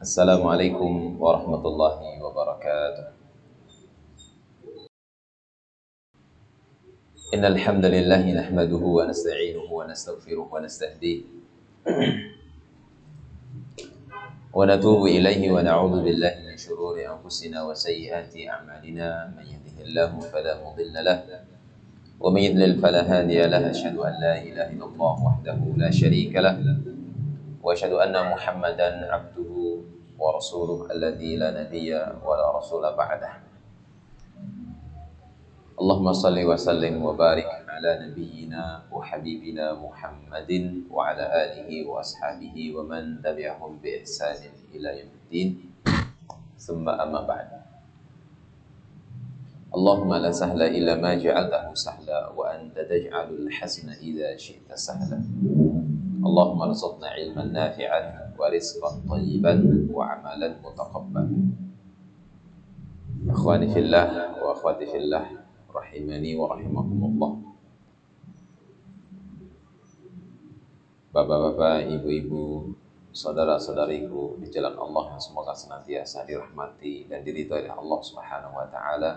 Assalamualaikum warahmatullahi wabarakatuh. Innal hamdalillah nahmaduhu wa nasta'inuhu wa nastaghfiruh wa nastahdiih wa natubu ilaihi wa na'udzu billahi min shururi anfusina wa sayyiati a'malina. Man yahdihillahu fala mudilla lahu wa man yudlil fala hadiya lahu. Asyhadu an la ilaha illallah wahdahu la syarika lahu wa asyhadu anna Muhammadan 'abduhu wa rasuluhu alladzi la nabiyya wa la rasula ba'dah. Allahumma salli wa sallim wa barik ala nabiyyina wa habibina Muhammadin wa ala alihi wa ashabihi wa man tabi'ahum bi ihsanin ila yaumiddin. Tsumma amma ba'd. Allahumma la sahla illa ma ja'altahu sahla wa anta taj'alul hasana idza syi'ta sahla. Allahumma arzuqna ilman nafi'an wa rizqan thayyiban wa amalan mutaqabbalan. Ikhwani fillah wa akhwati fillah rahimani wa rahimakumullah. Bapak-bapak, ibu-ibu, saudara-saudariku di jalan Allah yang semoga senantiasa dirahmati dan diridhai oleh Allah Subhanahu wa taala.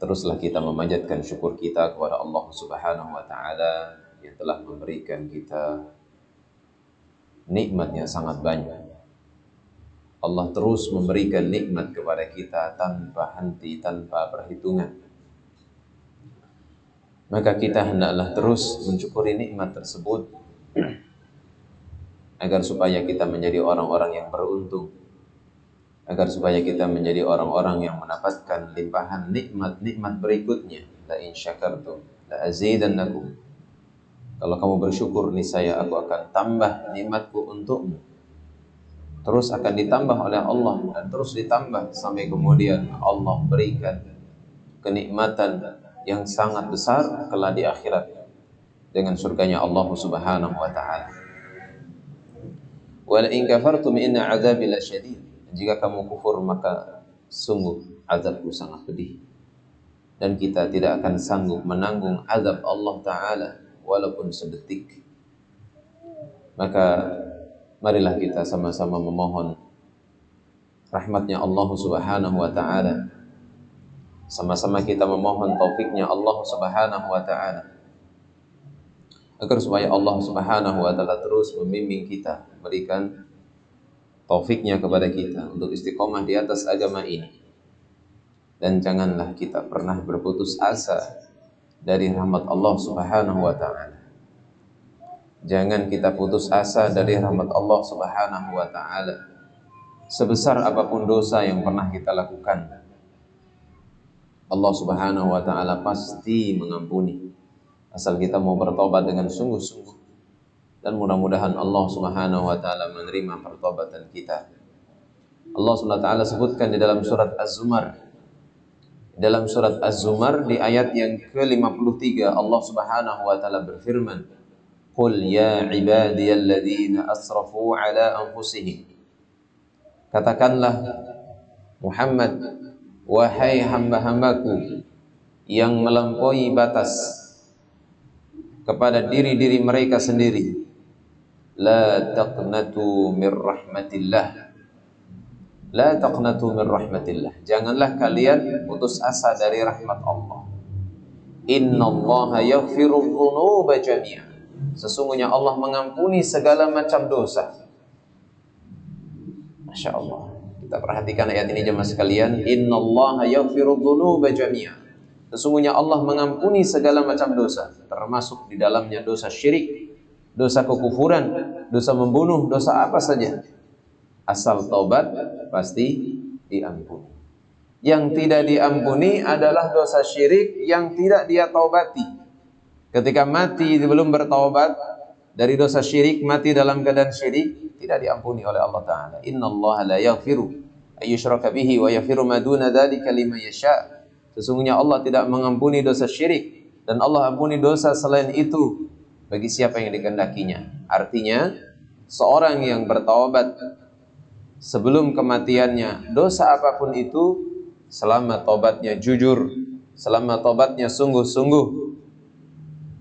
Teruslah kita memanjatkan syukur kita kepada Allah Subhanahu wa taala yang telah memberikan kita nikmat yang sangat banyak. Allah terus memberikan nikmat kepada kita tanpa henti, tanpa perhitungan. Maka kita hendaklah terus mensyukuri nikmat tersebut agar supaya kita menjadi orang-orang yang beruntung, agar supaya kita menjadi orang-orang yang mendapatkan limpahan nikmat-nikmat berikutnya. La in syakartum la azidannakum. Kalau kamu bersyukur, niscaya aku akan tambah nikmatku untukmu. Terus akan ditambah oleh Allah dan terus ditambah sampai kemudian Allah berikan kenikmatan yang sangat besar kelak di akhirat dengan surganya Allah Subhanahu wa taala. Wa la in kafartum inna 'adzabi lasyadid. Jika kamu kufur maka sungguh azabku sangat pedih. Dan kita tidak akan sanggup menanggung azab Allah taala walaupun sedetik. Maka marilah kita sama-sama memohon rahmatnya Allah Subhanahu wa ta'ala. Sama-sama kita memohon taufiknya Allah Subhanahu wa ta'ala, agar supaya Allah Subhanahu wa ta'ala terus membimbing kita, berikan taufiknya kepada kita untuk istiqomah di atas agama ini. Dan janganlah kita pernah berputus asa dari rahmat Allah Subhanahu wa ta'ala. Jangan kita putus asa dari rahmat Allah Subhanahu wa ta'ala. Sebesar apapun dosa yang pernah kita lakukan, Allah Subhanahu wa ta'ala pasti mengampuni, asal kita mau bertobat dengan sungguh-sungguh. Dan mudah-mudahan Allah Subhanahu wa ta'ala menerima pertobatan kita. Allah Subhanahu wa ta'ala sebutkan di dalam surat Az-Zumar. Dalam surat Az-Zumar di ayat yang ke-53, Allah Subhanahu wa ta'ala berfirman, Qul ya ibadiyalladzina asrafu ala anfusihim. Katakanlah Muhammad, wahai hamba-hambaku yang melampaui batas kepada diri-diri mereka sendiri, la taqnatu mir rahmatillah. La taqnatu mir rahmatillah. Janganlah kalian putus asa dari rahmat Allah. Innallaha yaghfiru dzunuba jami'an. Sesungguhnya Allah mengampuni segala macam dosa. Masya Allah. Kita perhatikan ayat ini jemaah sekalian. Innallaha yaghfiru dzunuba jami'an. Sesungguhnya Allah mengampuni segala macam dosa, termasuk di dalamnya dosa syirik, dosa kekufuran, dosa membunuh, dosa apa saja. Asal taubat pasti diampuni. Yang tidak diampuni adalah dosa syirik yang tidak dia taubati. Ketika mati belum bertaubat dari dosa syirik, mati dalam keadaan syirik, tidak diampuni oleh Allah Ta'ala. Innallaha la yaghfiru ayyushraka bihi wa yaghfiru ma duna dzalika liman yasha. Sesungguhnya Allah tidak mengampuni dosa syirik, dan Allah ampuni dosa selain itu bagi siapa yang dikehendakinya. Artinya, seorang yang bertaubat sebelum kematiannya, dosa apapun itu, selama taubatnya jujur, selama taubatnya sungguh-sungguh,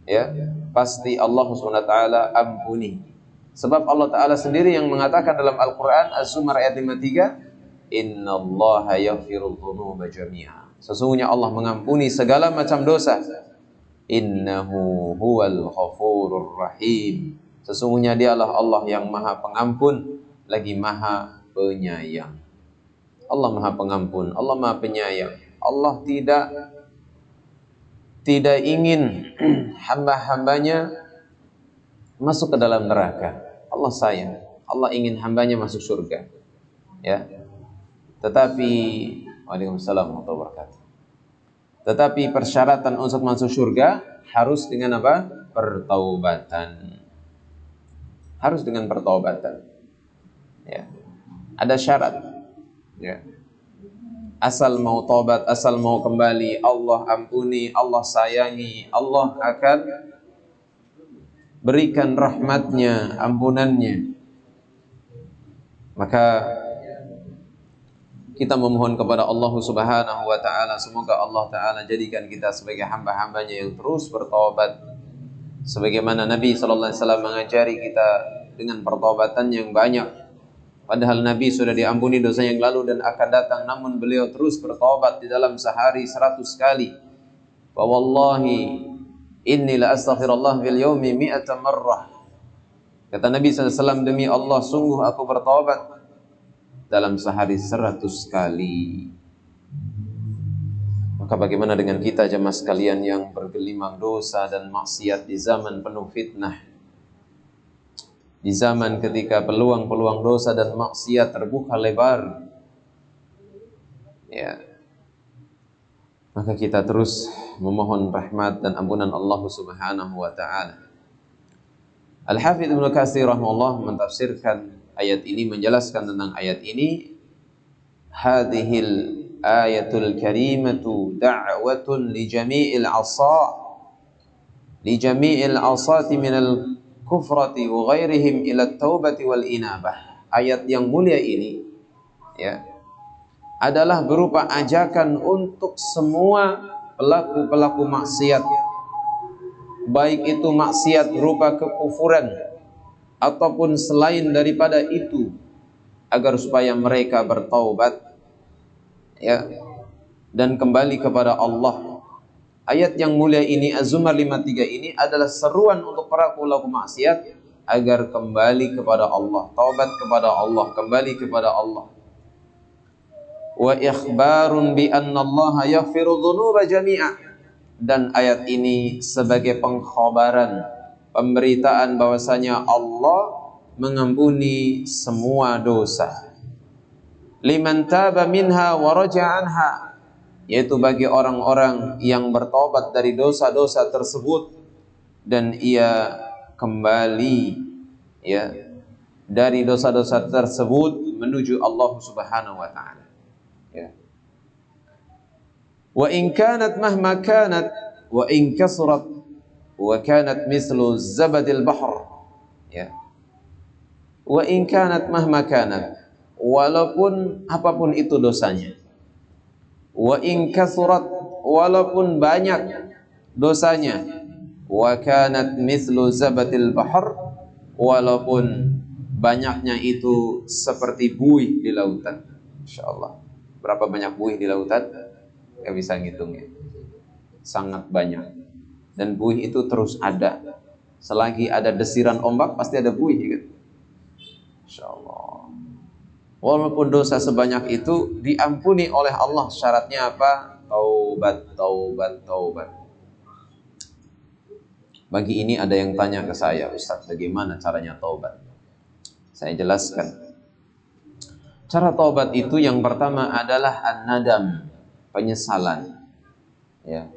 ya, pasti Allah SWT ampuni. Sebab Allah Ta'ala sendiri yang mengatakan dalam Al-Quran Az-Zumar ayat 53, innallaha yaghfirudz dzunuba jami'a. Sesungguhnya Allah mengampuni segala macam dosa. Innahu huwal ghafurur rahim. Sesungguhnya dialah Allah yang maha pengampun lagi maha penyayang. Allah maha pengampun, Allah maha penyayang. Allah tidak ingin hamba-hambanya masuk ke dalam neraka. Allah sayang, Allah ingin hambanya masuk surga. Ya. Tetapi Waalaikumsalam warahmatullahi wabarakatuh. Tetapi persyaratan untuk masuk surga harus dengan apa? Pertaubatan. Harus dengan pertaubatan. Ya. Ada syarat. Ya. Asal mau taubat, asal mau kembali, Allah ampuni, Allah sayangi, Allah akan berikan rahmatnya, ampunannya. Maka kita memohon kepada Allah Subhanahu wa Ta'ala, semoga Allah Ta'ala jadikan kita sebagai hamba-hambanya yang terus bertaubat, sebagaimana Nabi Sallallahu Alaihi Wasallam mengajari kita dengan pertaubatan yang banyak. Padahal Nabi sudah diampuni dosa yang lalu dan akan datang, namun beliau terus bertaubat di dalam sehari 100 kali. Wa wallahi inni la astaghfirullah fil yaumi mi'ata marrah. Kata Nabi SAW, demi Allah sungguh aku bertaubat dalam sehari 100 kali. Maka bagaimana dengan kita jemaah sekalian yang bergelimang dosa dan maksiat di zaman penuh fitnah, di zaman ketika peluang-peluang dosa dan maksiat terbuka lebar, ya, maka kita terus memohon rahmat dan ampunan Allah Subhanahu wa Ta'ala. Al-Hafidz Ibnu Katsir rahimahullah mentafsirkan ayat ini, menjelaskan tentang ayat ini, hadhil ayatul karimatu da'watun li jami'il asati minal kufrati wa ghairihim ila taubati wal inabah. Ayat yang mulia ini, ya, adalah berupa ajakan untuk semua pelaku-pelaku maksiat, baik itu maksiat berupa kekufuran ataupun selain daripada itu, agar supaya mereka bertaubat, ya, dan kembali kepada Allah. Ayat yang mulia ini, Az-Zumar 53 ini adalah seruan untuk para pelaku maksiat agar kembali kepada Allah, taubat kepada Allah, kembali kepada Allah. Wa ikhbarun bi anna Allah yaghfiru dzunuba jami'a. Dan ayat ini sebagai pengkhabaran, pemberitaan bahwasanya Allah mengampuni semua dosa. Liman taba minha wa raja'a anha, yaitu bagi orang-orang yang bertobat dari dosa-dosa tersebut dan ia kembali, ya, dari dosa-dosa tersebut menuju Allah Subhanahu wa Ta'ala. Ya. Wa in kanat mahma kanat wa in kasrat wa kanat mislu zabadil bahr, ya. Wa in kanat mahma kanat, walaupun apapun itu dosanya. Wa in kasrat, walaupun banyak dosanya. Wa kanat mislu zabadil bahr, walaupun banyaknya itu seperti buih di lautan. Insyaallah. Berapa banyak buih di lautan? Gak bisa ngitungnya. Sangat banyak. Dan buih itu terus ada. Selagi ada desiran ombak pasti ada buih, kan? Insyaallah. Walaupun dosa sebanyak itu diampuni oleh Allah. Syaratnya apa? Taubat, taubat, taubat. Bagi ini ada yang tanya ke saya, Ustaz, bagaimana caranya taubat? Saya jelaskan. Cara taubat itu yang pertama adalah an-nadam, penyesalan, ya,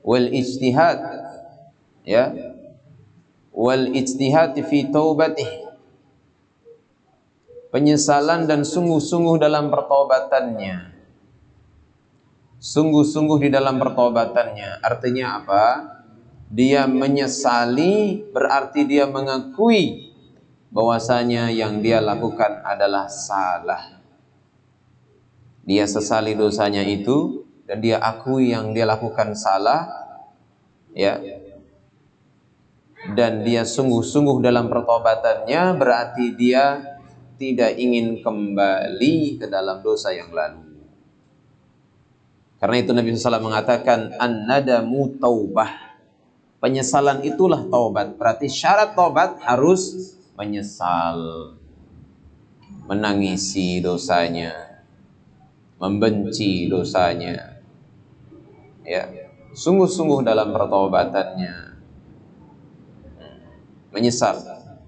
wal ijtihad, ya, wal ijtihad fi taubatih, penyesalan dan sungguh-sungguh dalam pertaubatannya. Sungguh-sungguh di dalam pertaubatannya artinya apa? Dia menyesali, berarti dia mengakui bahwasanya yang dia lakukan adalah salah. Dia sesali dosanya itu dan dia akui yang dia lakukan salah, ya. dan dia sungguh-sungguh dalam pertobatannya, berarti dia tidak ingin kembali ke dalam dosa yang lalu. Karena itu Nabi SAW mengatakan an-nadamu taubah. Penyesalan itulah taubat. Berarti syarat taubat harus menyesal, menangisi dosanya, membenci dosanya, ya, sungguh-sungguh dalam pertaubatannya, menyesal.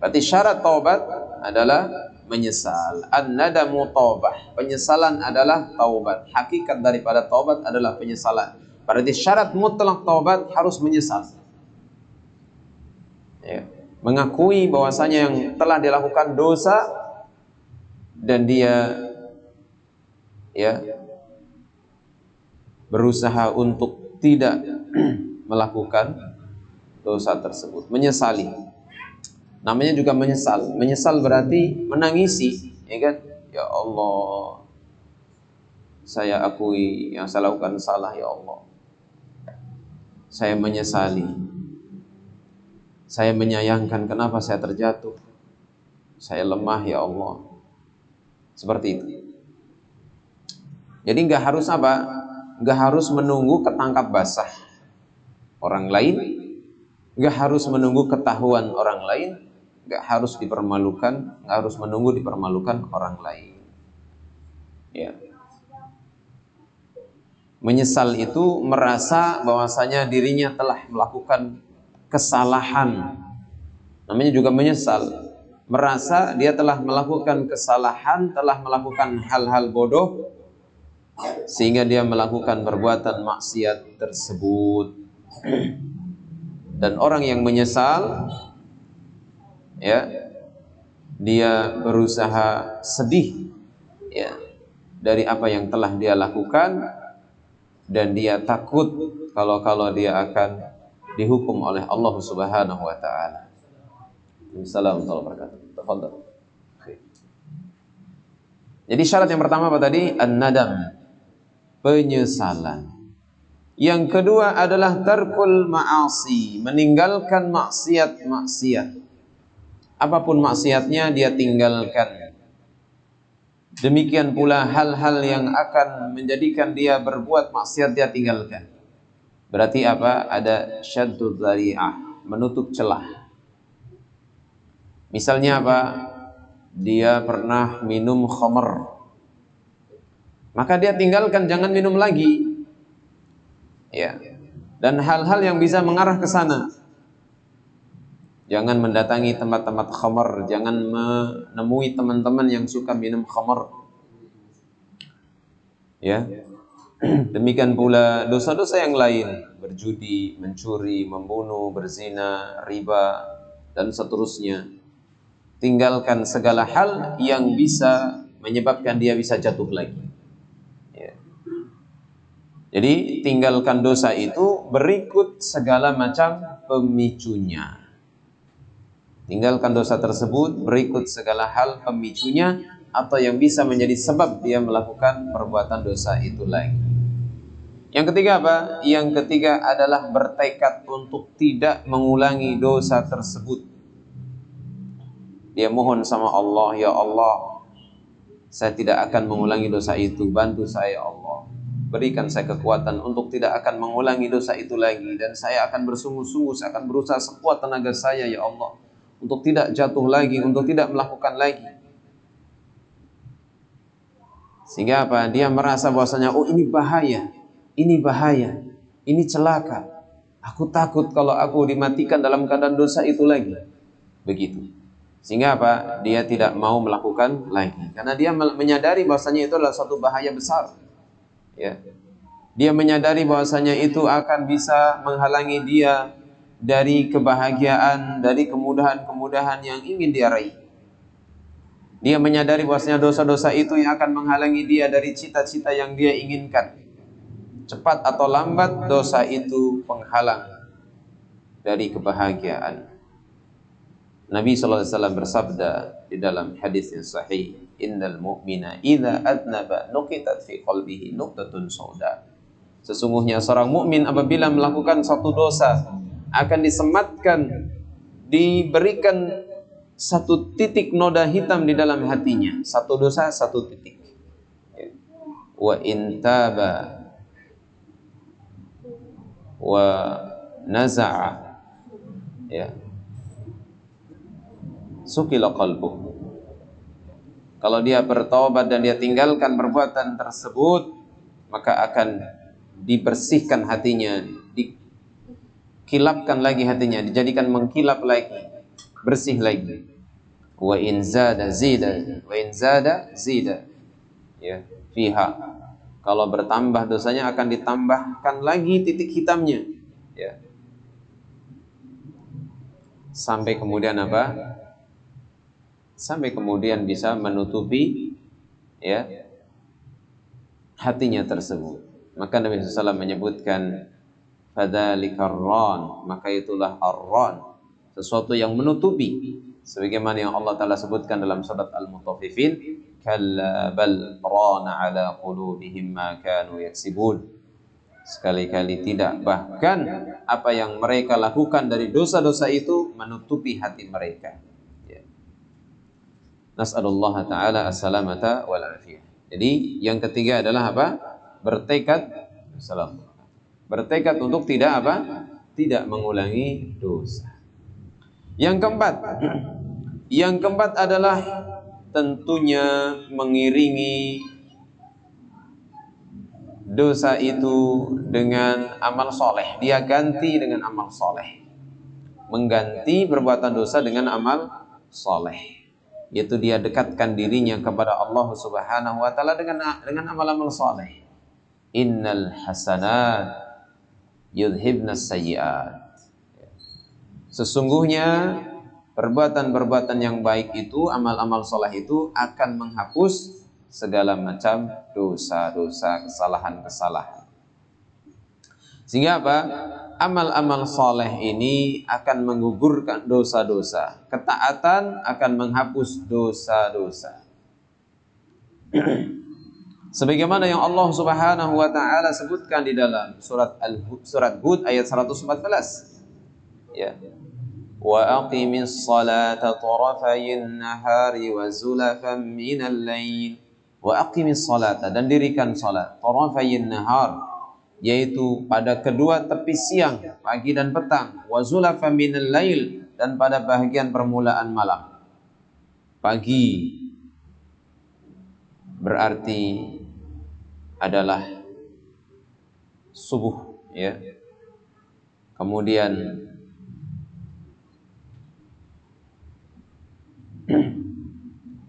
Berarti syarat taubat adalah menyesal. An-nadamu taubah. Penyesalan adalah taubat. Hakikat daripada taubat adalah penyesalan. Berarti syarat mutlak taubat harus menyesal. Ya. Mengakui bahwasanya yang telah dilakukan dosa dan dia ya berusaha untuk tidak melakukan dosa tersebut, menyesali. Namanya juga menyesal. Menyesal berarti menangisi, ya kan? Ya Allah, saya akui yang saya lakukan salah, ya Allah. Saya menyesali. Saya menyayangkan kenapa saya terjatuh. Saya lemah, ya Allah. Seperti itu. Jadi nggak harus apa? Nggak harus menunggu ketangkap basah orang lain, nggak harus menunggu ketahuan orang lain, nggak harus dipermalukan, nggak harus menunggu dipermalukan orang lain. Ya. Menyesal itu merasa bahwasanya dirinya telah melakukan kesalahan. Namanya juga menyesal. Merasa dia telah melakukan kesalahan, telah melakukan hal-hal bodoh, sehingga dia melakukan perbuatan maksiat tersebut. Dan orang yang menyesal, ya, dia berusaha sedih, ya, dari apa yang telah dia lakukan, dan dia takut kalau dia akan dihukum oleh Allah Subhanahu wa taala. Assalamualaikum warahmatullahi wabarakatuh. Jadi syarat yang pertama apa tadi? An-nadam, penyesalan. Yang kedua adalah tarkul ma'asi, meninggalkan maksiat-maksiat. Apapun maksiatnya dia tinggalkan. Demikian pula hal-hal yang akan menjadikan dia berbuat maksiat dia tinggalkan. Berarti apa? Ada syaddud dzari'ah, menutup celah. Misalnya apa? Dia pernah minum khamr, maka dia tinggalkan, jangan minum lagi. Ya. Dan hal-hal yang bisa mengarah ke sana. Jangan mendatangi tempat-tempat khamr, jangan menemui teman-teman yang suka minum khamr. Ya. Demikian pula dosa-dosa yang lain, berjudi, mencuri, membunuh, berzina, riba, dan seterusnya. Tinggalkan segala hal yang bisa menyebabkan dia bisa jatuh lagi. Ya. Jadi tinggalkan dosa itu berikut segala macam pemicunya. Tinggalkan dosa tersebut berikut segala hal pemicunya atau yang bisa menjadi sebab dia melakukan perbuatan dosa itu lagi. Yang ketiga apa? Yang ketiga adalah bertekad untuk tidak mengulangi dosa tersebut. Dia mohon sama Allah, ya Allah, saya tidak akan mengulangi dosa itu, bantu saya Allah. Berikan saya kekuatan untuk tidak akan mengulangi dosa itu lagi, dan saya akan bersungguh-sungguh, saya akan berusaha sekuat tenaga saya, ya Allah, untuk tidak jatuh lagi, untuk tidak melakukan lagi. Sehingga apa? Dia merasa bahwasanya, oh ini bahaya, ini celaka. Aku takut kalau aku dimatikan dalam keadaan dosa itu lagi. Begitu. Sehingga apa? Dia tidak mau melakukan lagi. Karena dia menyadari bahwasanya itu adalah suatu bahaya besar. Ya. Dia menyadari bahwasanya itu akan bisa menghalangi dia dari kebahagiaan, dari kemudahan-kemudahan yang ingin dia raih. Dia menyadari bahwasanya dosa-dosa itu yang akan menghalangi dia dari cita-cita yang dia inginkan. Cepat atau lambat dosa itu penghalang dari kebahagiaan. Nabi SAW bersabda di dalam hadis yang sahih, innal mu'mina idza adnaba nuqitat fi qalbihi nuqtatun sauda. Sesungguhnya seorang mukmin apabila melakukan suatu dosa akan disematkan diberikan satu titik noda hitam di dalam hatinya, satu dosa satu titik. Wa in taba wa naza'a, ya, sukila qalbuh. Kalau dia bertaubat dan dia tinggalkan perbuatan tersebut, maka akan dibersihkan hatinya, dikilapkan lagi hatinya, dijadikan mengkilap lagi, bersih lagi. Wa in zada zida, wa in zada zida, ya, fiha. Kalau bertambah dosanya akan ditambahkan lagi titik hitamnya, ya. Sampai kemudian apa? Sampai kemudian bisa menutupi, ya, hatinya tersebut. Maka Nabi SAW menyebutkan fadzalikar ran, maka itulah ar-ran, sesuatu yang menutupi, sebagaimana yang Allah Ta'ala sebutkan dalam surat Al-Mutaffifin, kalla bal rana ala qulubihim ma kanu yaksibun. Sekali-kali tidak, bahkan apa yang mereka lakukan dari dosa-dosa itu menutupi hati mereka. Nas'alullah ta'ala as-salamata wal afiyah. Jadi yang ketiga adalah apa? Bertekad untuk tidak apa? Tidak mengulangi dosa. Yang keempat adalah tentunya mengiringi dosa itu dengan amal soleh. Dia ganti dengan amal soleh. Mengganti perbuatan dosa dengan amal soleh, yaitu dia dekatkan dirinya kepada Allah Subhanahu wa taala dengan amal-amal saleh. Innal hasanat yudhibnas sayyi'at. Sesungguhnya perbuatan-perbuatan yang baik itu, amal-amal saleh itu akan menghapus segala macam dosa-dosa, kesalahan-kesalahan. Sehingga apa? Amal-amal soleh ini akan menggugurkan dosa-dosa. Ketaatan akan menghapus dosa-dosa. Sebagaimana yang Allah Subhanahu wa taala sebutkan di dalam surat Hud ayat 114. Ya. Wa aqimis salata tarafayin nahari wa zulafan minal lail. Wa aqimis salata, dan dirikan salat tarafayin nahar, yaitu pada kedua tepi siang, pagi dan petang, wa zulafa minal lail, dan pada bahagian permulaan malam. Pagi berarti adalah subuh, ya. Kemudian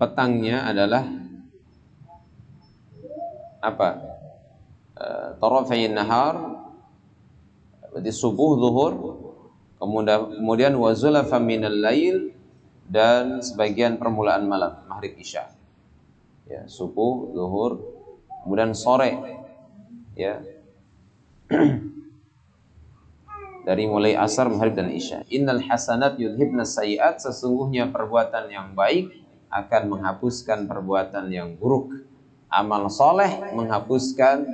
petangnya adalah apa? Tarafayin nahar, berarti subuh, zuhur, kemudian wa zulafa minal lail, dan sebagian permulaan malam, maghrib isya. Ya, subuh, zuhur, kemudian sore, ya. Dari mulai asar, maghrib dan isya. Innal hasanat yudhibnas sayyi'at, sesungguhnya perbuatan yang baik akan menghapuskan perbuatan yang buruk. Amal soleh menghapuskan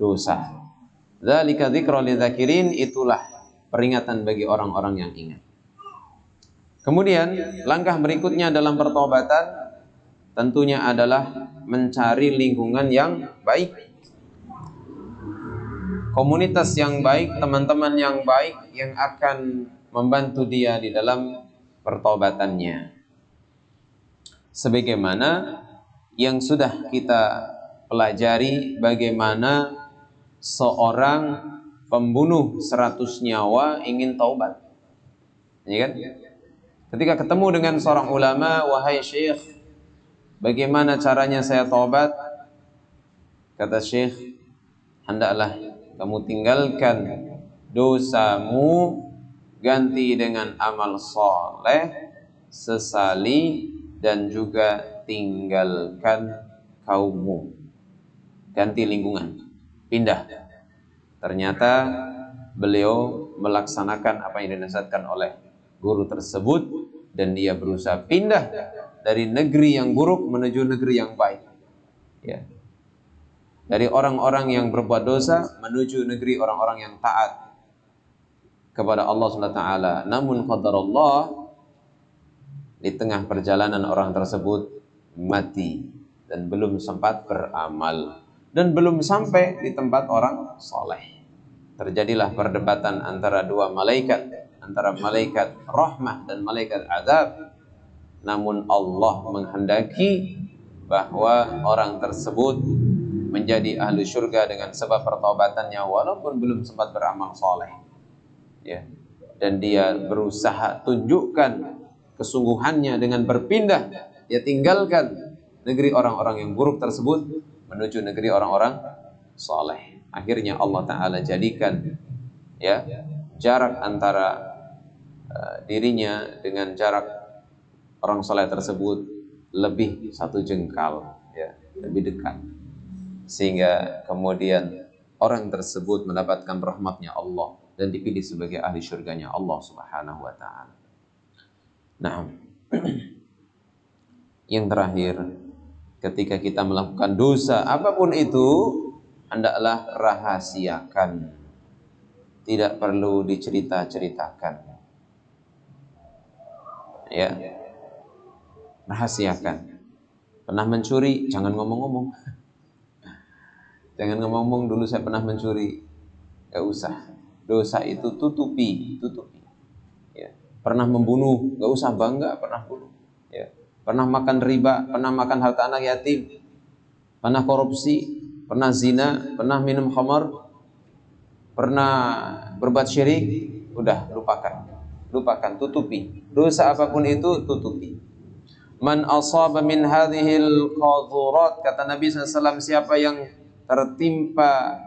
dosa. Dzalika dzikra lidzakirin, itulah peringatan bagi orang-orang yang ingat. Kemudian langkah berikutnya dalam pertobatan tentunya adalah mencari lingkungan yang baik, komunitas yang baik, teman-teman yang baik yang akan membantu dia di dalam pertobatannya. Sebagaimana yang sudah kita pelajari, bagaimana seorang pembunuh 100 nyawa ingin taubat, ya kan? Ketika ketemu dengan seorang ulama, wahai syekh, bagaimana caranya saya taubat? Kata syekh, hendaklah kamu tinggalkan dosamu, ganti dengan amal soleh, sesali, dan juga tinggalkan kaummu. Ganti lingkungan, pindah. Ternyata beliau melaksanakan apa yang dinasihatkan oleh guru tersebut, dan dia berusaha pindah dari negeri yang buruk menuju negeri yang baik, ya. Dari orang-orang yang berbuat dosa menuju negeri orang-orang yang taat kepada Allah SWT. Namun qadarullah, Di tengah perjalanan orang tersebut mati dan belum sempat beramal dan belum sampai di tempat orang soleh. Terjadilah perdebatan antara dua malaikat, antara malaikat rahmah dan malaikat azab. Namun Allah menghendaki bahwa orang tersebut menjadi ahli surga dengan sebab pertaubatannya walaupun belum sempat beramal soleh. Ya. Dan dia berusaha tunjukkan kesungguhannya dengan berpindah, dia tinggalkan negeri orang-orang yang buruk tersebut menuju negeri orang-orang soleh. Akhirnya Allah Ta'ala jadikan ya jarak antara dirinya dengan jarak orang soleh tersebut lebih 1 jengkal, ya, lebih dekat, sehingga kemudian orang tersebut mendapatkan rahmatnya Allah dan dipilih sebagai ahli surganya Allah Subhanahu wa Ta'ala. Nah, yang terakhir, ketika kita melakukan dosa apapun itu, hendaklah rahasiakan, tidak perlu dicerita-ceritakan. Ya, rahasiakan. Pernah mencuri, jangan ngomong-ngomong. Jangan ngomong-ngomong dulu saya pernah mencuri. Gak usah. Dosa itu tutupi. Ya. Pernah membunuh, gak usah bangga pernah bunuh. Ya. Pernah makan riba, pernah makan harta anak yatim, pernah korupsi, pernah zina, pernah minum khamar, pernah berbuat syirik, udah lupakan, tutupi. Dosa apapun itu tutupi. Man asaba min hadhil qadhurat, kata Nabi SAW, siapa yang tertimpa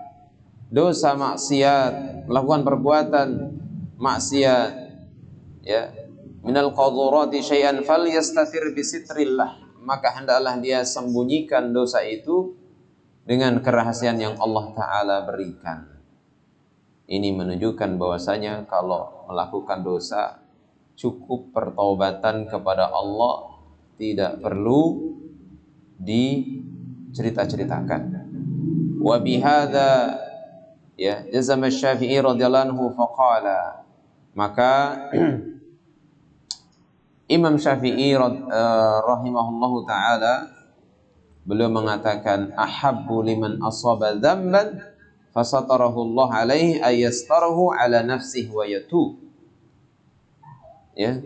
dosa maksiat, melakukan perbuatan maksiat, ya, minal qadhurati syai'an falyastatir bisitrillah, maka hendaklah dia sembunyikan dosa itu dengan kerahasiaan yang Allah Ta'ala berikan. Ini menunjukkan bahwasanya kalau melakukan dosa cukup pertaubatan kepada Allah, tidak perlu dicerita-ceritakan. Wa bihadza ya jazama Syafi'i radhiyallahu anhu faqala, maka Imam Syafi'i rahimahullahu ta'ala beliau mengatakan, ahabbu liman asaba dzamban fasatarahu Allah alaihi ayastarahu ala nafsihi wa yatub. Ya,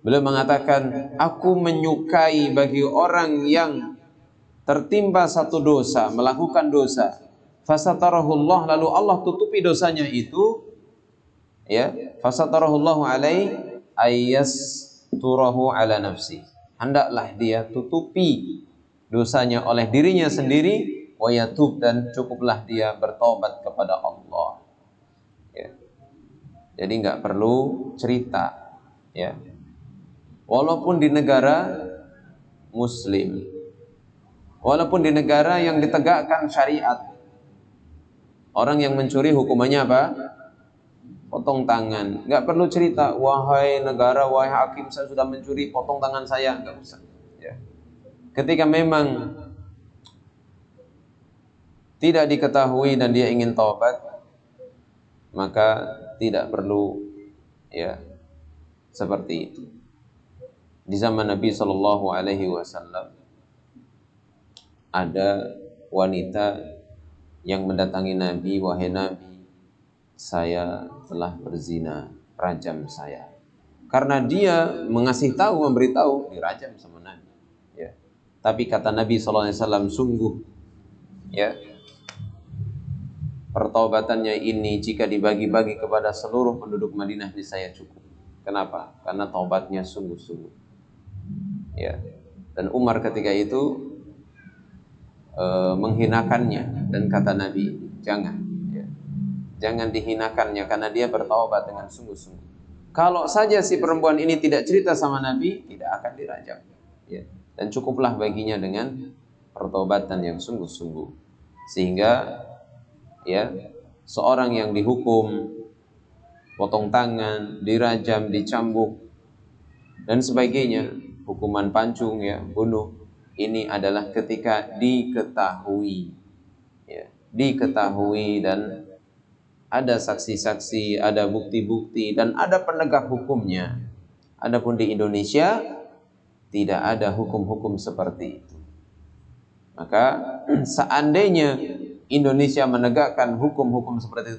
beliau mengatakan, aku menyukai bagi orang yang tertimpa satu dosa, melakukan dosa, fasatarahu Allah, lalu Allah tutupi dosanya itu, ya, fasatarahu Allah alaihi ayastarahu ala nafsi, hendaklah dia tutupi dosanya oleh dirinya sendiri, wa yatub, dan cukuplah dia bertobat kepada Allah. Ya. Jadi nggak perlu cerita, ya. Walaupun di negara Muslim, walaupun di negara yang ditegakkan syariat, orang yang mencuri hukumannya apa? Potong tangan. Nggak perlu cerita, wahai negara, wahai hakim, saya sudah mencuri, potong tangan saya. Nggak usah. Ya. Ketika memang tidak diketahui dan dia ingin taubat, maka tidak perlu, ya, seperti itu. Di zaman Nabi Shallallahu Alaihi Wasallam ada wanita yang mendatangi Nabi, wahai Nabi, saya telah berzina, rajam saya. Karena dia mengasih tahu, memberitahu, dirajam sama Nabi. Ya. Tapi kata Nabi SAW, sungguh, ya, pertaubatannya ini jika dibagi-bagi kepada seluruh penduduk Madinah di saya cukup. Kenapa? Karena taubatnya sungguh-sungguh. Ya. Dan Umar ketika itu menghinakannya, dan kata Nabi, jangan, ya, jangan dihinakannya karena dia bertaubat dengan sungguh-sungguh. Kalau saja si perempuan ini tidak cerita sama Nabi, tidak akan dirajam, ya. Dan cukuplah baginya dengan pertaubatan yang sungguh-sungguh, sehingga, ya, seorang yang dihukum potong tangan, dirajam, dicambuk dan sebagainya, hukuman pancung, ya, bunuh, ini adalah ketika diketahui, ya, diketahui dan ada saksi-saksi, ada bukti-bukti, dan ada penegak hukumnya. Adapun di Indonesia, Tidak ada hukum-hukum seperti itu. Maka seandainya Indonesia menegakkan hukum-hukum seperti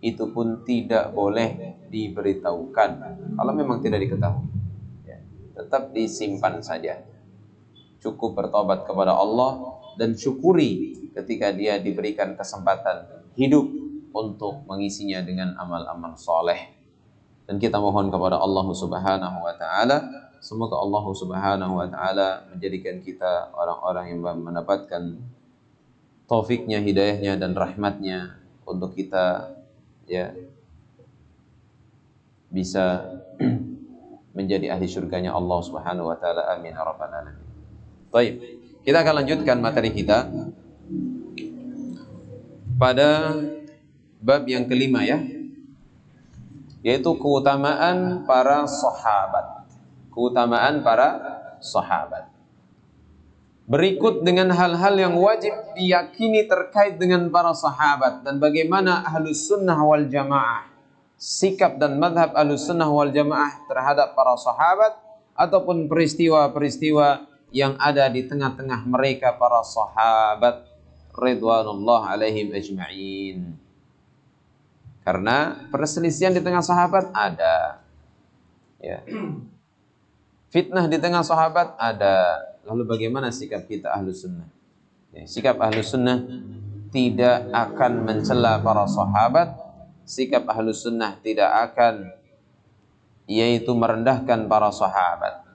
itu pun tidak boleh diberitahukan kalau memang tidak diketahui. Ya, tetap disimpan saja. Cukup bertobat kepada Allah dan syukuri ketika dia diberikan kesempatan hidup untuk mengisinya dengan amal-amal soleh. Dan kita mohon kepada Allah Subhanahu wa taala, semoga Allah Subhanahu wa taala menjadikan kita orang-orang yang mendapatkan taufiknya, hidayahnya dan rahmatnya untuk kita ya bisa menjadi ahli surganya Allah Subhanahu wa taala. Amin ya rabbal alamin. Baik, kita akan lanjutkan materi kita pada bab yang kelima ya, yaitu keutamaan para sahabat. Keutamaan para sahabat. Berikut dengan hal-hal yang wajib diyakini terkait dengan para sahabat dan bagaimana Ahlus Sunnah wal Jamaah, sikap dan madhab Ahlus Sunnah wal Jamaah terhadap para sahabat ataupun peristiwa-peristiwa yang ada di tengah-tengah mereka para sahabat ridwanullah alaihim ajma'in. Karena perselisihan di tengah sahabat ada, ya. Fitnah di tengah sahabat ada. Lalu bagaimana sikap kita Ahlus Sunnah? Ya, sikap Ahlus Sunnah tidak akan mencela para sahabat. Sikap Ahlus Sunnah tidak akan yaitu merendahkan para sahabat.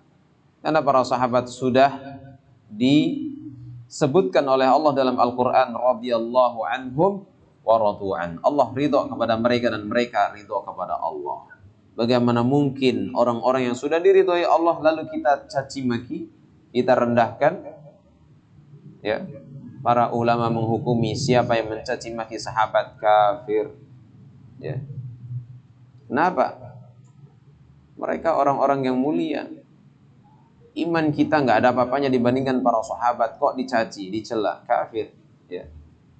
Karena para sahabat sudah disebutkan oleh Allah dalam Al-Quran, radhiyallahu anhum wa radu an. Allah ridha kepada mereka dan mereka ridha kepada Allah. Bagaimana mungkin orang-orang yang sudah diridhoi Allah lalu kita caci maki, kita rendahkan? Ya, para ulama menghukumi siapa yang mencaci maki sahabat kafir. Ya. Kenapa? Mereka orang-orang yang mulia. Iman kita nggak ada apa-apanya dibandingkan para sahabat, kok dicaci, dicela, kafir. Ya.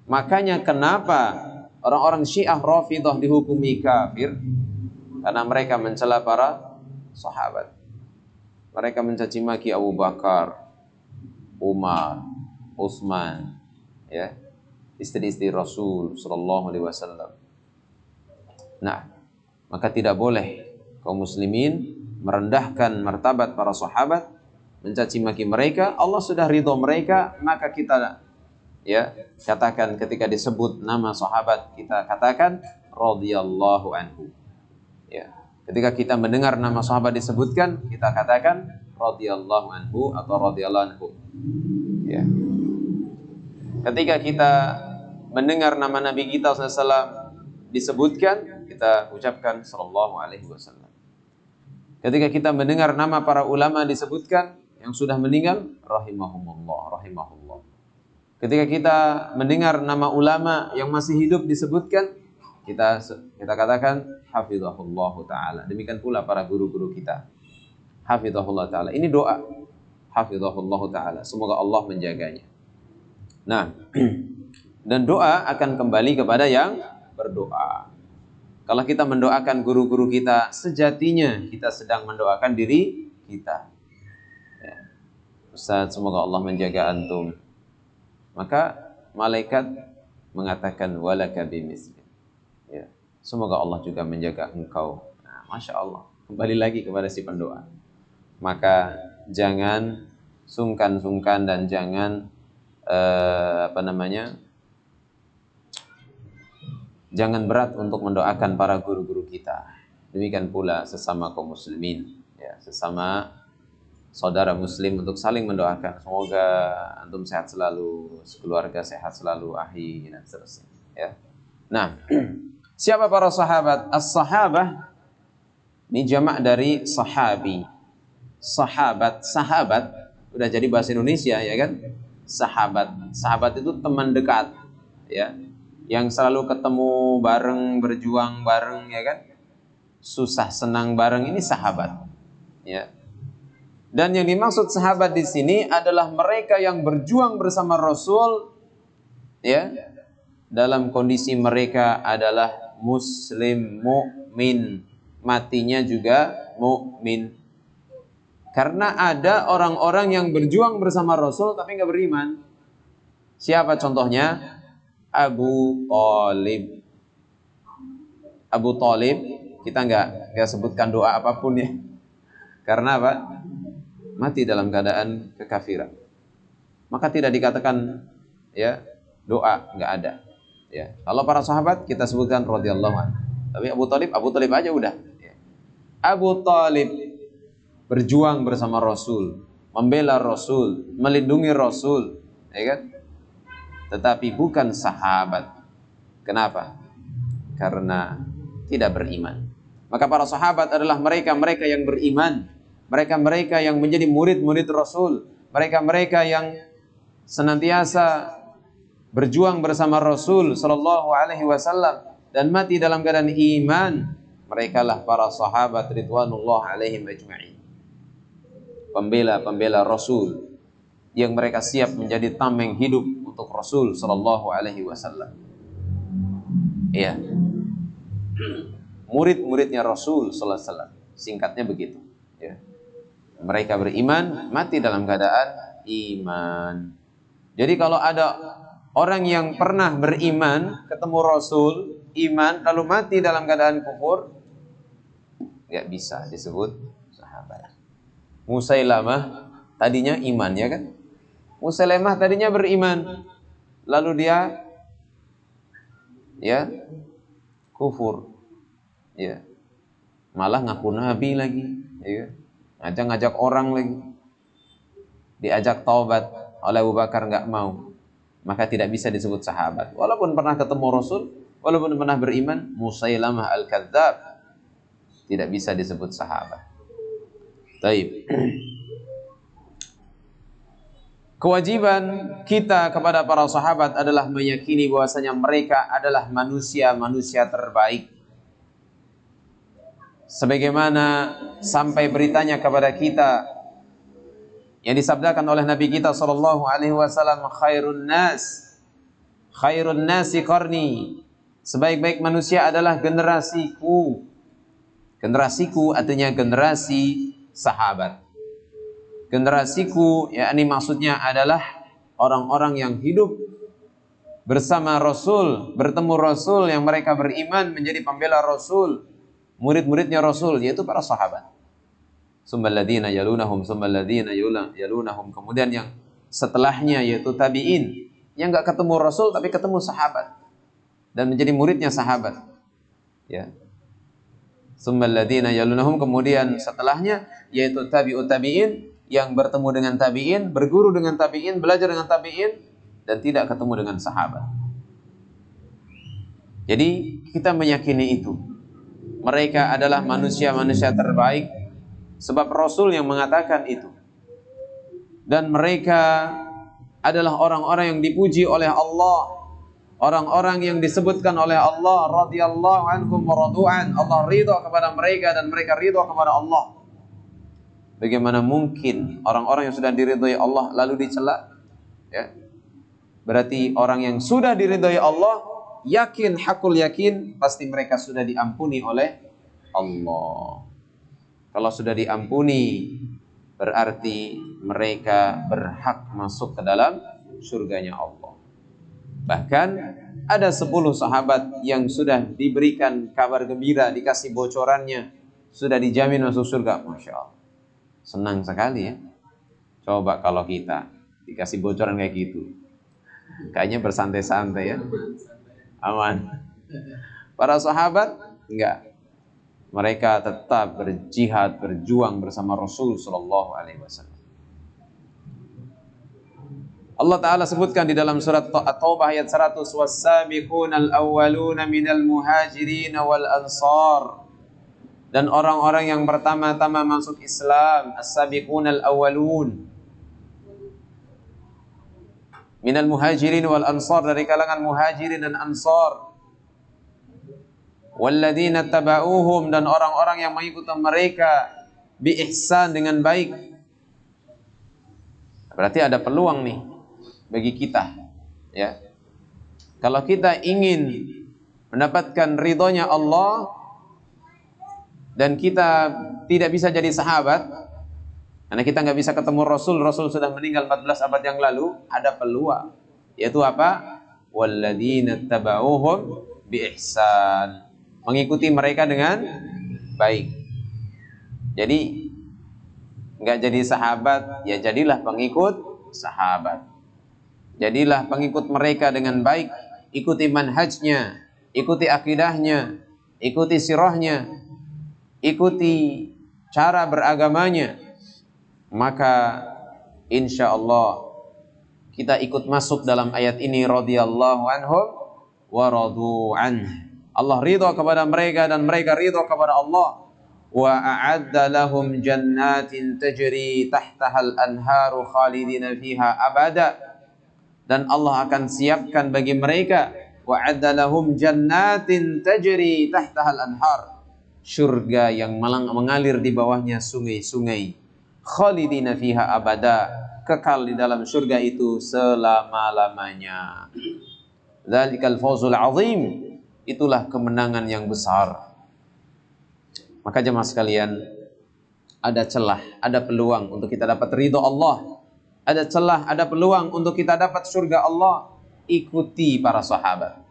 Makanya kenapa orang-orang Syiah Rafidhah dihukumi kafir? Karena mereka mencela para sahabat. Mereka mencaci maki Abu Bakar, Umar, Utsman, ya, istri-istri Rasul sallallahu alaihi wasallam. Nah, maka tidak boleh kaum muslimin merendahkan martabat para sahabat, mencaci maki mereka. Allah sudah ridho mereka, maka kita ya katakan ketika disebut nama sahabat kita katakan radhiyallahu anhu. Ya, ketika kita mendengar nama sahabat disebutkan, kita katakan radhiyallahu anhu atau radhiyallahu anhu. Ya. Ketika kita mendengar nama Nabi kita SAW disebutkan, kita ucapkan sallallahu alaihi wasallam. Ketika kita mendengar nama para ulama disebutkan yang sudah meninggal, rahimahumullah, rahimahullah. Ketika kita mendengar nama ulama yang masih hidup disebutkan, kita katakan hafizahullahu ta'ala. Demikian pula para guru-guru kita, hafizahullah ta'ala. Ini doa, hafizahullahu ta'ala, semoga Allah menjaganya. Nah, dan doa akan kembali kepada yang berdoa. Kalau kita mendoakan guru-guru kita, sejatinya kita sedang mendoakan diri kita. Ya. Ustaz, semoga Allah menjaga antum. Maka malaikat mengatakan walaka bimisli. Ya, semoga Allah juga menjaga engkau. Nah, Masya Allah, kembali lagi kepada si pendoa. Maka jangan sungkan-sungkan dan jangan jangan berat untuk mendoakan para guru-guru kita. Demikian pula sesama kaum muslimin, ya, sesama saudara muslim untuk saling mendoakan. Semoga antum sehat selalu, sekeluarga sehat selalu, ahi dan seterusnya. Ya. Nah, siapa para sahabat? As-sahabah ini jamak dari sahabi. Sahabat, sahabat udah jadi bahasa Indonesia ya kan? Sahabat. Sahabat itu teman dekat, ya. Yang selalu ketemu bareng, berjuang bareng ya kan? Susah senang bareng, ini sahabat. Ya. Dan yang dimaksud sahabat di sini adalah mereka yang berjuang bersama Rasul, ya, dalam kondisi mereka adalah muslim, mukmin, matinya juga mukmin. Karena ada orang-orang yang berjuang bersama Rasul tapi nggak beriman. Siapa contohnya? Abu Thalib. Abu Thalib, kita nggak sebutkan doa apapun ya. Karena apa? Mati dalam keadaan kekafiran. Maka tidak dikatakan ya doa, nggak ada. Ya. Kalau para sahabat kita sebutkan radhiyallahu anhu. Tapi Abu Thalib aja udah. Ya. Abu Thalib berjuang bersama Rasul, membela Rasul, melindungi Rasul, ya kan? Tetapi bukan sahabat. Kenapa? Karena tidak beriman. Maka para sahabat adalah mereka-mereka yang beriman, mereka-mereka yang menjadi murid-murid Rasul, mereka-mereka yang senantiasa berjuang bersama Rasul sallallahu alaihi wasallam dan mati dalam keadaan iman. Merekalah para sahabat ridwanullah alaihim ajma'in. Pembela-pembela Rasul yang mereka siap menjadi tameng hidup untuk Rasul sallallahu alaihi wasallam. Iya. Murid-muridnya Rasul sallallahu alaihi wasallam. Singkatnya begitu, ya. Mereka beriman, mati dalam keadaan iman. Jadi kalau ada orang yang pernah beriman, ketemu Rasul, iman, lalu mati dalam keadaan kufur, nggak bisa disebut sahabat. Musailamah tadinya iman, ya kan? Musailamah tadinya beriman, lalu dia ya kufur, ya malah ngaku nabi lagi, ya ngajak-ngajak orang lagi, diajak taubat oleh Abu Bakar nggak mau, maka tidak bisa disebut sahabat. Walaupun pernah ketemu Rasul, walaupun pernah beriman, Musailamah al-Kadzdzab tidak bisa disebut sahabat. Baik. Kewajiban kita kepada para sahabat adalah meyakini bahwasanya mereka adalah manusia-manusia terbaik. Sebagaimana sampai beritanya kepada kita yang disabdakan oleh Nabi kita sallallahu alaihi wasallam, khairun nasi qarni. Sebaik-baik manusia adalah generasiku. Generasiku artinya generasi sahabat. Generasiku, yakni maksudnya adalah orang-orang yang hidup bersama Rasul, bertemu Rasul, yang mereka beriman menjadi pembela Rasul, murid-muridnya Rasul, yaitu para sahabat. Tsummal ladzina yalunahum, kemudian yang setelahnya yaitu tabi'in, yang enggak ketemu Rasul tapi ketemu sahabat dan menjadi muridnya sahabat. Ya. Tsummal ladzina yalunahum, kemudian setelahnya yaitu tabi'ut tabi'in, yang bertemu dengan tabi'in, berguru dengan tabi'in, belajar dengan tabi'in, dan tidak ketemu dengan sahabat. Jadi kita meyakini itu. Mereka adalah manusia-manusia terbaik, sebab Rasul yang mengatakan itu. Dan mereka adalah orang-orang yang dipuji oleh Allah, orang-orang yang disebutkan oleh Allah radhiyallahu anhum wa radu'an. Allah ridha kepada mereka dan mereka ridha kepada Allah. Bagaimana mungkin orang-orang yang sudah diridhai Allah lalu dicela? Ya. Berarti orang yang sudah diridhai Allah, yakin, hakul yakin, pasti mereka sudah diampuni oleh Allah. Kalau sudah diampuni, berarti mereka berhak masuk ke dalam surganya Allah. Bahkan ada 10 sahabat yang sudah diberikan kabar gembira, dikasih bocorannya, sudah dijamin masuk surga. Masya Allah. Senang sekali ya. Coba kalau kita dikasih bocoran kayak gitu, kayaknya bersantai-santai ya, aman. Para sahabat enggak, mereka tetap berjihad, berjuang bersama Rasul sallallahu alaihi wasallam. Allah Ta'ala sebutkan di dalam surat At-Taubah ayat 100, was-sabiqunal awwaluna minal muhajirin wal ansar. Dan orang-orang yang pertama-tama masuk Islam, as-sabiqunal awwalun minal muhajirin wal ansar, dari kalangan muhajirin dan ansar, walladzina taba'uhum, dan orang-orang yang mengikuti mereka bi ihsan, dengan baik. Berarti ada peluang nih bagi kita, ya. Kalau kita ingin mendapatkan ridhonya Allah dan kita tidak bisa jadi sahabat, Karena kita nggak bisa ketemu Rasul, Rasul sudah meninggal 14 abad yang lalu, ada peluang. Yaitu apa? Walladzina tabauhum bi ihsan. Mengikuti mereka dengan baik. Jadi nggak jadi sahabat, ya jadilah pengikut sahabat. Jadilah pengikut mereka dengan baik, ikuti manhajnya, ikuti akidahnya, ikuti sirahnya, ikuti cara beragamanya. Maka insya Allah kita ikut masuk dalam ayat ini, radhiyallahu anhum wa radu anhu. Allah ridha kepada mereka dan mereka ridha kepada Allah. Wa a'adda lahum jannatin tajri tahtahal anharu khalidina fiha abada. Dan Allah akan siapkan bagi mereka wa a'adda lahum jannatin tajri tahtahal anhar, surga yang mengalir di bawahnya sungai-sungai, khalidina fiha abada, kekal di dalam surga itu selama-lamanya. Dzalikal fawzul azim, itulah kemenangan yang besar. Maka jemaah sekalian, ada celah, ada peluang untuk kita dapat ridho Allah. Ada celah, ada peluang untuk kita dapat surga Allah. Ikuti para sahabat.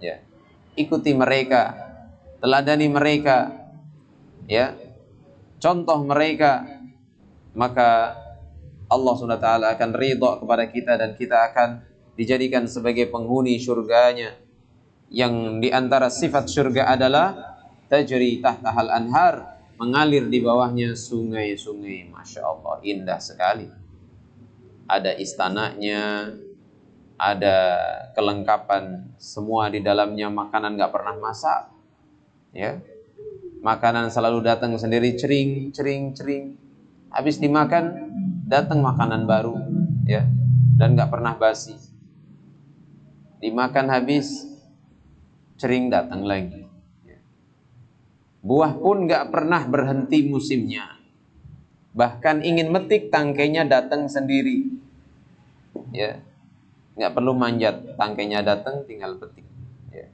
Ya. Ikuti mereka, teladani mereka, ya. Contoh mereka, maka Allah SWT akan ridho kepada kita dan kita akan dijadikan sebagai penghuni surganya. Yang diantara sifat surga adalah tajri tahtahal anhar, mengalir di bawahnya sungai-sungai. Masya Allah, indah sekali. Ada istananya, ada kelengkapan semua di dalamnya, makanan nggak pernah masak, ya. Makanan selalu datang sendiri, cering, cering, cering. Habis dimakan, datang makanan baru, ya, dan nggak pernah basi. Dimakan habis, cering datang lagi. Buah pun nggak pernah berhenti musimnya. Bahkan ingin metik, tangkainya datang sendiri. Ya, nggak perlu manjat, tangkainya datang, tinggal petik. Ya.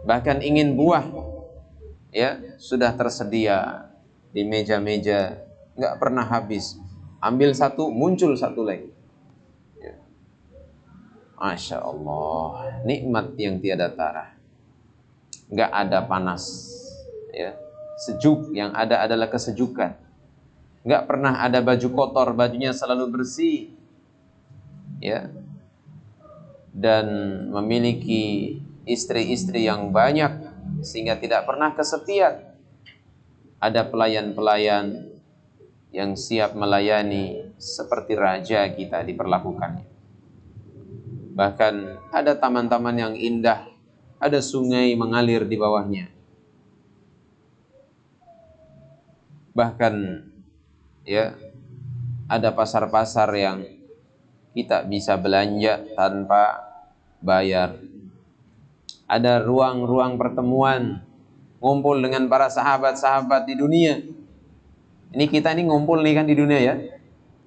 Bahkan ingin buah, ya sudah tersedia di meja-meja, nggak pernah habis. Ambil satu, muncul satu lagi. Ya. Masya Allah, nikmat yang tiada tara. Nggak ada panas, ya, sejuk, yang ada adalah kesejukan. Nggak pernah ada baju kotor, bajunya selalu bersih, ya, dan memiliki istri-istri yang banyak sehingga tidak pernah kesepian. Ada pelayan-pelayan yang siap melayani seperti raja kita diperlakukannya. Bahkan ada taman-taman yang indah, ada sungai mengalir di bawahnya. Bahkan, ya, ada pasar-pasar yang kita bisa belanja tanpa bayar. Ada ruang-ruang pertemuan, ngumpul dengan para sahabat-sahabat di dunia. Ini kita ini ngumpul nih kan di dunia, ya.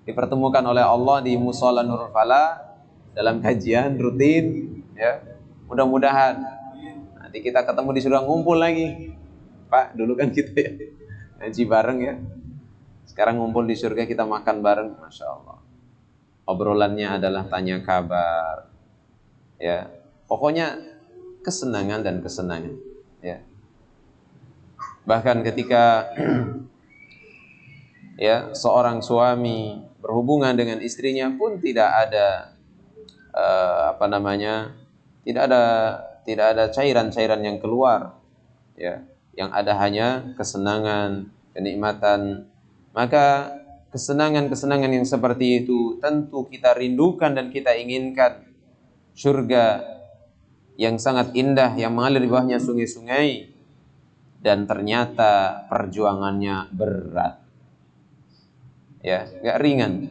Dipertemukan oleh Allah di Mushola Nurul Falah dalam kajian rutin, ya. Mudah-mudahan nanti kita ketemu di surga, ngumpul lagi. Pak, dulu kan kita ya ngaji bareng, ya. Sekarang ngumpul di surga, kita makan bareng, Masya Allah. Obrolannya adalah tanya kabar, ya. Pokoknya kesenangan dan kesenangan, ya. Bahkan ketika ya seorang suami berhubungan dengan istrinya pun tidak ada tidak ada cairan-cairan yang keluar, ya. Yang ada hanya kesenangan, kenikmatan. Maka kesenangan-kesenangan yang seperti itu tentu kita rindukan dan kita inginkan. Surga yang sangat indah yang mengalir di bawahnya sungai-sungai, dan ternyata perjuangannya berat, ya, gak ringan.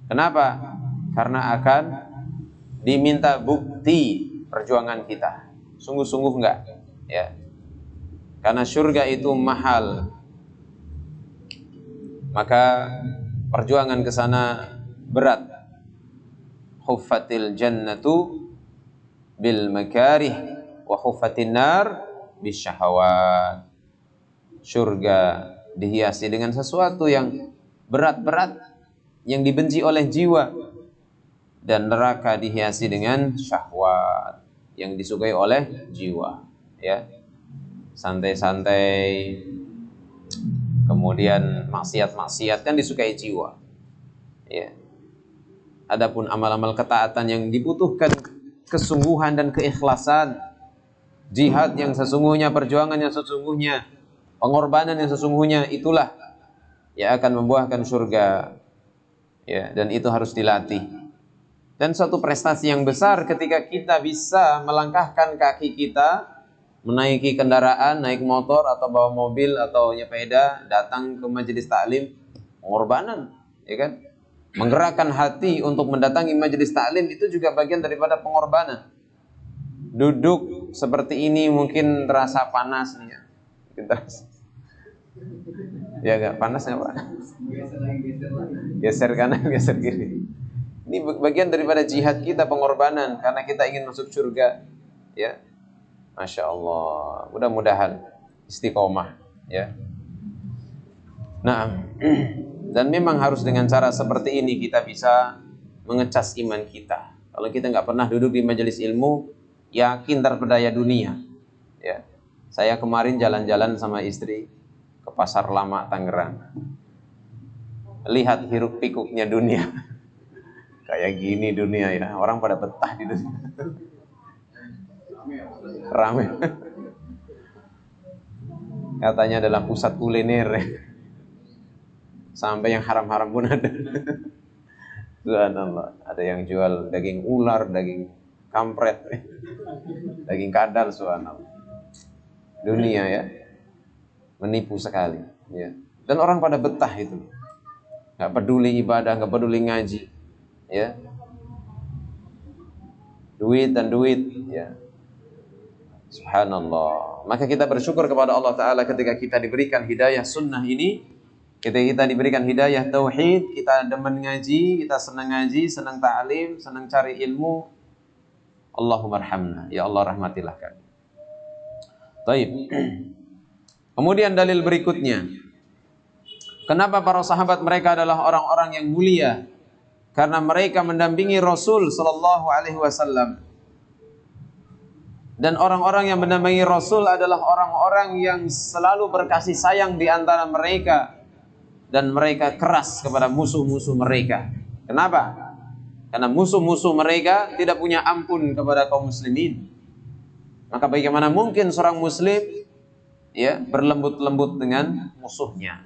Kenapa? Karena akan diminta bukti perjuangan kita. Sungguh-sungguh enggak, ya. Karena surga itu mahal. Maka perjuangan ke sana berat. Huffatil jannatu bil makarih wa huffatin nar bisyahawat. Surga dihiasi dengan sesuatu yang berat-berat yang dibenci oleh jiwa, dan neraka dihiasi dengan syahwat yang disukai oleh jiwa, ya. Santai-santai, kemudian maksiat-maksiat kan disukai jiwa, ya. Adapun amal-amal ketaatan yang dibutuhkan kesungguhan dan keikhlasan, jihad yang sesungguhnya, perjuangan yang sesungguhnya, pengorbanan yang sesungguhnya, itulah yang akan membuahkan surga, ya. Dan itu harus dilatih. Dan suatu prestasi yang besar ketika kita bisa melangkahkan kaki kita, menaiki kendaraan, naik motor atau bawa mobil atau sepeda, datang ke majelis taklim, pengorbanan, ya kan? Menggerakkan hati untuk mendatangi majelis taklim itu juga bagian daripada pengorbanan. Duduk seperti ini mungkin terasa panas nih ya. Ya enggak panas ya Pak? Geser kanan, geser kiri. Ini bagian daripada jihad kita, pengorbanan karena kita ingin masuk surga, ya. Masya Allah, mudah-mudahan istiqomah, ya. Nah, dan memang harus dengan cara seperti ini kita bisa mengecas iman kita. Kalau kita nggak pernah duduk di majelis ilmu, yakin terpedaya dunia, ya. Saya kemarin jalan-jalan sama istri ke Pasar Lama Tangerang, lihat hiruk pikuknya dunia. Kayak gini dunia ya, orang pada betah di dunia. Ramai. Katanya adalah pusat kuliner. Sampai yang haram-haram pun ada. Subhanallah. Ada yang jual daging ular, daging kampret, daging kadal, subhanallah. Dunia ya, menipu sekali. Ya. Dan orang pada betah itu. Gak peduli ibadah, gak peduli ngaji. Ya, duit dan duit, ya. Subhanallah. Maka kita bersyukur kepada Allah Ta'ala ketika kita diberikan hidayah sunnah ini, ketika kita diberikan hidayah tauhid, kita demen ngaji, kita senang ngaji, senang ta'lim, senang cari ilmu. Allahumma arhamna, ya Allah rahmatilah kami. Baik. Kemudian dalil berikutnya, kenapa para sahabat mereka adalah orang-orang yang mulia? Karena mereka mendampingi Rasul Sallallahu Alaihi Wasallam. Dan orang-orang yang mendampingi Rasul adalah orang-orang yang selalu berkasih sayang di antara mereka. Dan mereka keras kepada musuh-musuh mereka. Kenapa? Karena musuh-musuh mereka tidak punya ampun kepada kaum muslimin. Maka bagaimana mungkin seorang muslim, ya, berlembut-lembut dengan musuhnya?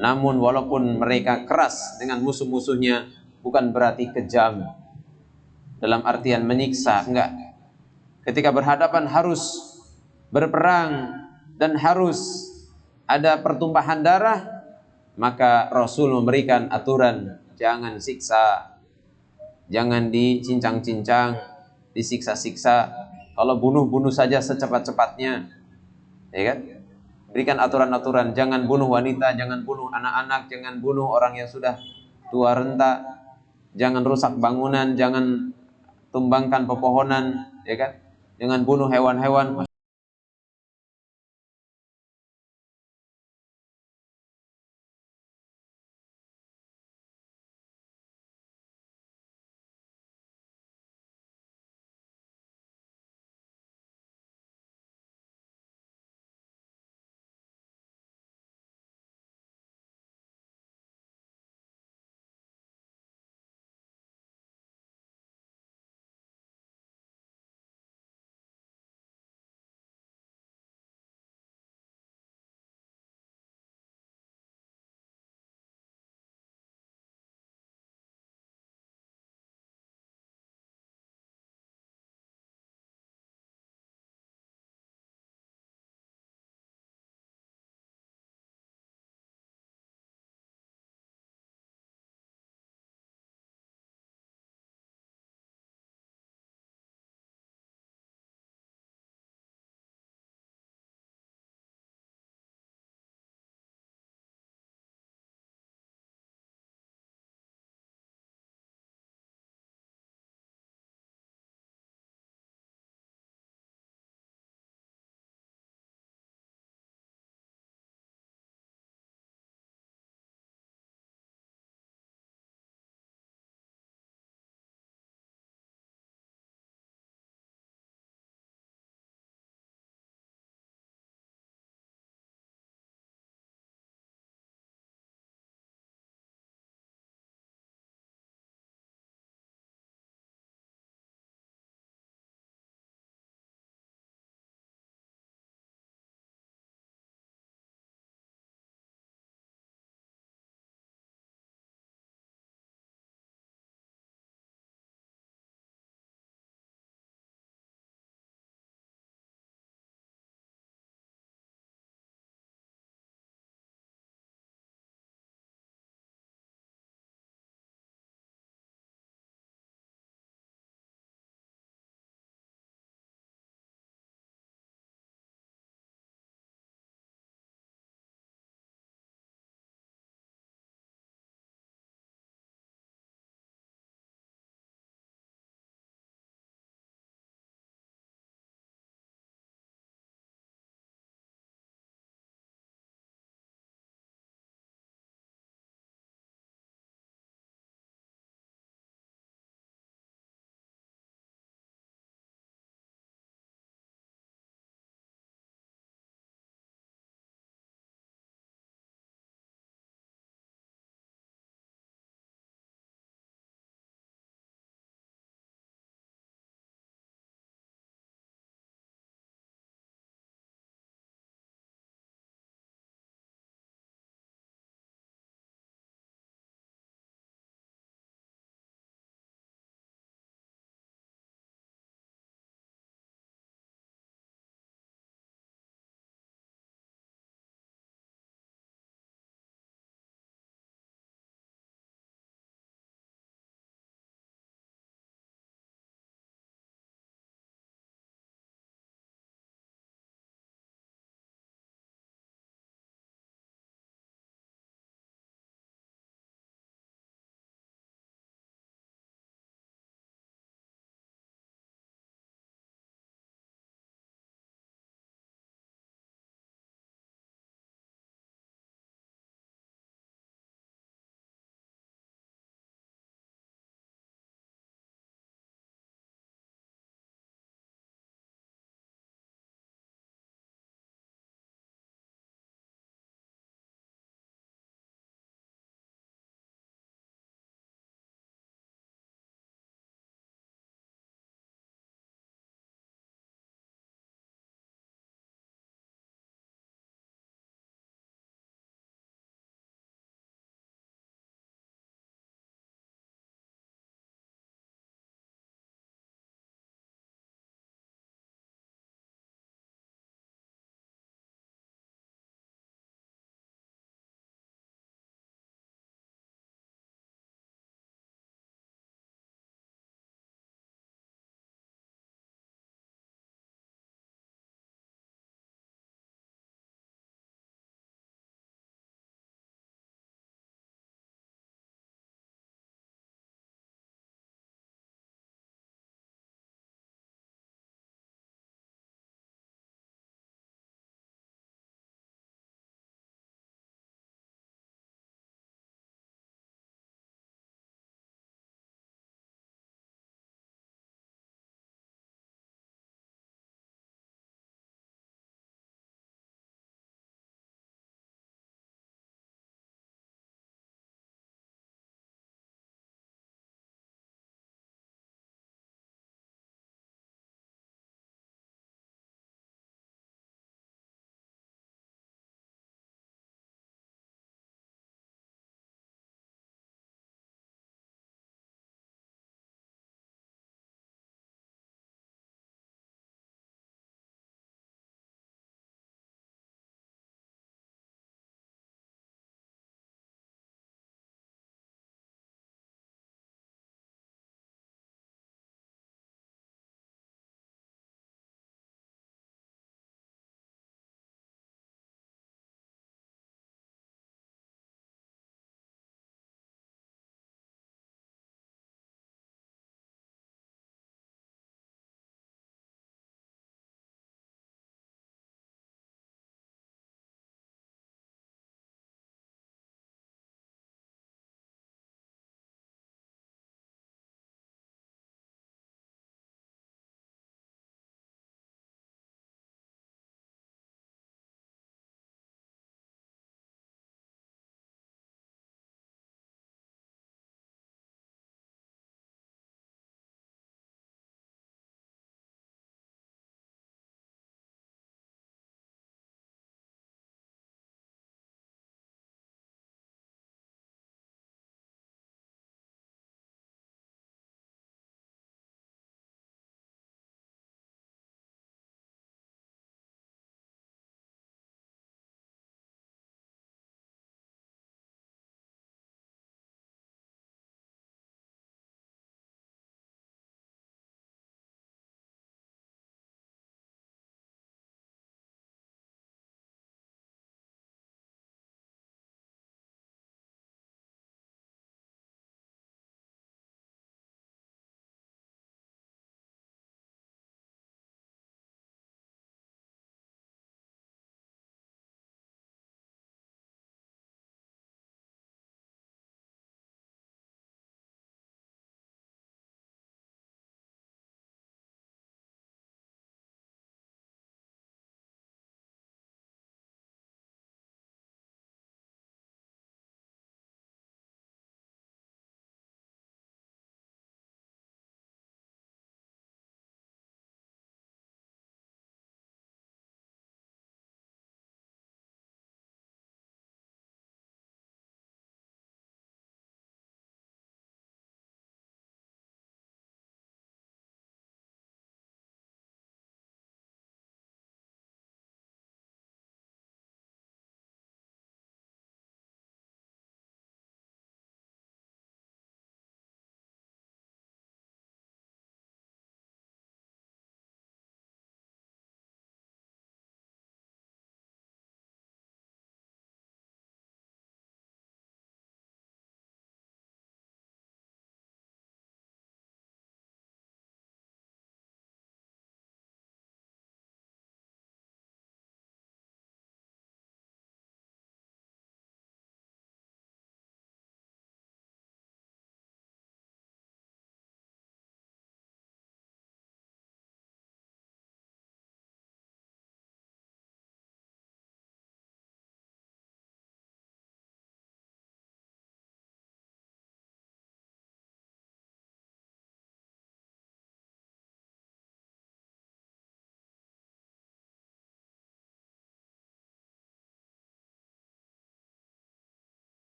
Namun walaupun mereka keras dengan musuh-musuhnya, bukan berarti kejam dalam artian menyiksa, enggak. Ketika berhadapan harus berperang dan harus ada pertumpahan darah, maka Rasul memberikan aturan, jangan siksa, jangan dicincang-cincang, disiksa-siksa. Kalau bunuh-bunuh saja secepat-cepatnya, ya kan? Berikan aturan-aturan, jangan bunuh wanita, jangan bunuh anak-anak, jangan bunuh orang yang sudah tua renta, jangan rusak bangunan, jangan tumbangkan pepohonan, ya kan? Jangan bunuh hewan-hewan.